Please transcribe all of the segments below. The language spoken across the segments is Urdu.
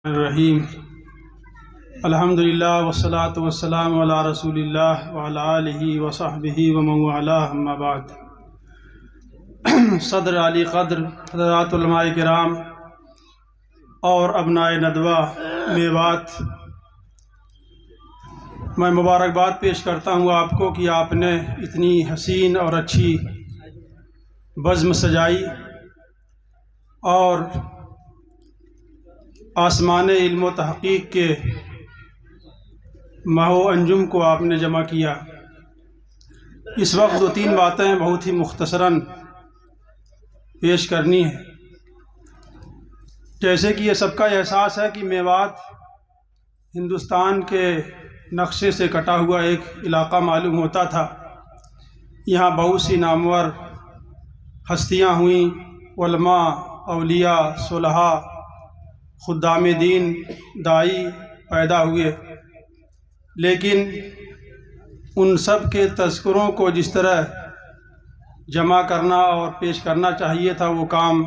الرحیم الحمدللہ والصلاة والسلام علی رسول اللہ وعلی آلہ وصحبہ ومن والاه اما بعد۔ صدر علی قدر حضرات علماء کرام اور ابناء ندوہ میوات، میں مبارکباد پیش کرتا ہوں آپ کو کہ آپ نے اتنی حسین اور اچھی بزم سجائی اور آسمان علم و تحقیق کے ماہ و انجم کو آپ نے جمع کیا۔ اس وقت 2-3 باتیں بہت ہی مختصراً پیش کرنی ہیں۔ جیسے کہ یہ سب کا احساس ہے کہ میوات ہندوستان کے نقشے سے کٹا ہوا ایک علاقہ معلوم ہوتا تھا۔ یہاں بہت سی نامور ہستیاں ہوئیں، علماء، اولیاء، صلحاء، خدام دین، دائی پیدا ہوئے، لیکن ان سب کے تذکروں کو جس طرح جمع کرنا اور پیش کرنا چاہیے تھا وہ کام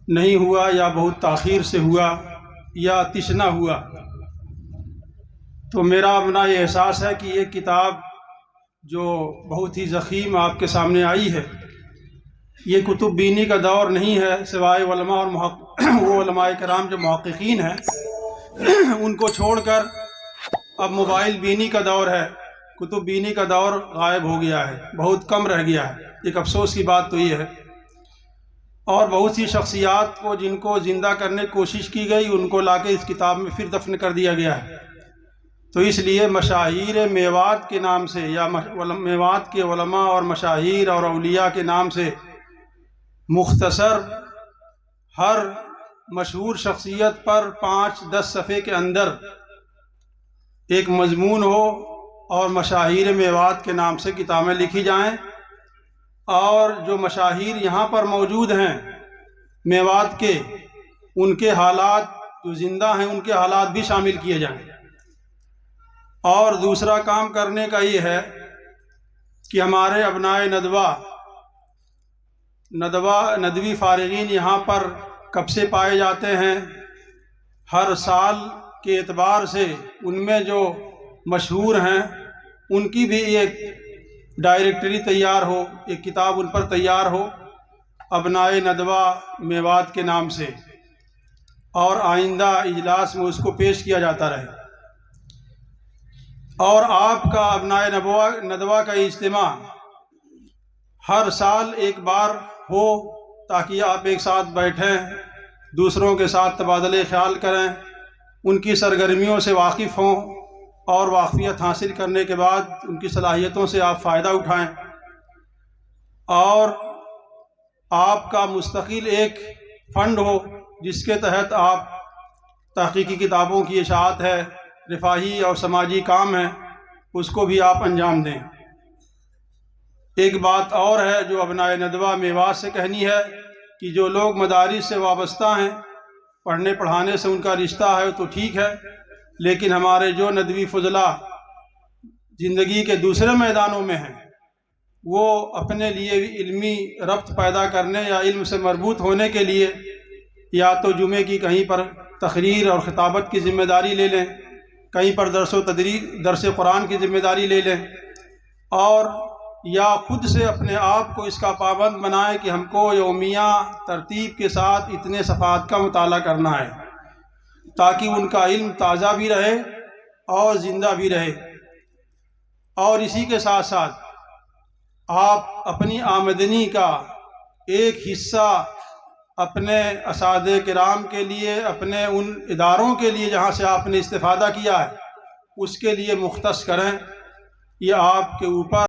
نہیں ہوا، یا بہت تاخیر سے ہوا، یا تشنہ ہوا۔ تو میرا اپنا یہ احساس ہے کہ یہ کتاب جو بہت ہی ضخیم آپ کے سامنے آئی ہے، یہ کتب بینی کا دور نہیں ہے، سوائے علماء اور وہ علماء کرام جو محققین ہیں ان کو چھوڑ کر اب موبائل بینی کا دور ہے، کتب بینی کا دور غائب ہو گیا ہے، بہت کم رہ گیا ہے۔ ایک افسوس کی بات تو یہ ہے۔ اور بہت سی شخصیات کو جن کو زندہ کرنے کی کوشش کی گئی، ان کو لا کے اس کتاب میں پھر دفن کر دیا گیا ہے۔ تو اس لیے مشاہیر میوات کے نام سے، یا میوات کے علماء اور مشاہیر اور اولیاء کے نام سے مختصر ہر مشہور شخصیت پر 5-10 صفحے کے اندر ایک مضمون ہو، اور مشاہیر میوات کے نام سے کتابیں لکھی جائیں، اور جو مشاہیر یہاں پر موجود ہیں میوات کے، ان کے حالات جو زندہ ہیں ان کے حالات بھی شامل کیے جائیں۔ اور دوسرا کام کرنے کا یہ ہے کہ ہمارے ابناء ندوی فارغین یہاں پر کب سے پائے جاتے ہیں، ہر سال کے اعتبار سے ان میں جو مشہور ہیں ان کی بھی ایک ڈائریکٹری تیار ہو، ایک کتاب ان پر تیار ہو ابناء ندوہ میوات کے نام سے، اور آئندہ اجلاس میں اس کو پیش کیا جاتا رہے۔ اور آپ کا ابناء ندوہ کا اجتماع ہر سال ایک بار ہو، تاکہ آپ ایک ساتھ بیٹھیں، دوسروں کے ساتھ تبادلہ خیال کریں، ان کی سرگرمیوں سے واقف ہوں، اور واقفیت حاصل کرنے کے بعد ان کی صلاحیتوں سے آپ فائدہ اٹھائیں۔ اور آپ کا مستقل ایک فنڈ ہو جس کے تحت آپ تحقیقی کتابوں کی اشاعت ہے، رفاہی اور سماجی کام ہے، اس کو بھی آپ انجام دیں۔ ایک بات اور ہے جو ابناء ندوہ میوات سے کہنی ہے، کہ جو لوگ مدارس سے وابستہ ہیں، پڑھنے پڑھانے سے ان کا رشتہ ہے تو ٹھیک ہے، لیکن ہمارے جو ندوی فضلاء زندگی کے دوسرے میدانوں میں ہیں، وہ اپنے لیے علمی ربط پیدا کرنے یا علم سے مربوط ہونے کے لیے یا تو جمعے کی کہیں پر تقریر اور خطابت کی ذمہ داری لے لیں، کہیں پر درس قرآن کی ذمہ داری لے لیں، اور یا خود سے اپنے آپ کو اس کا پابند بنائیں کہ ہم کو یومیہ ترتیب کے ساتھ اتنے صفحات کا مطالعہ کرنا ہے، تاکہ ان کا علم تازہ بھی رہے اور زندہ بھی رہے۔ اور اسی کے ساتھ ساتھ آپ اپنی آمدنی کا ایک حصہ اپنے اساتذہ کرام کے لیے، اپنے ان اداروں کے لیے جہاں سے آپ نے استفادہ کیا ہے، اس کے لیے مختص کریں۔ یہ آپ کے اوپر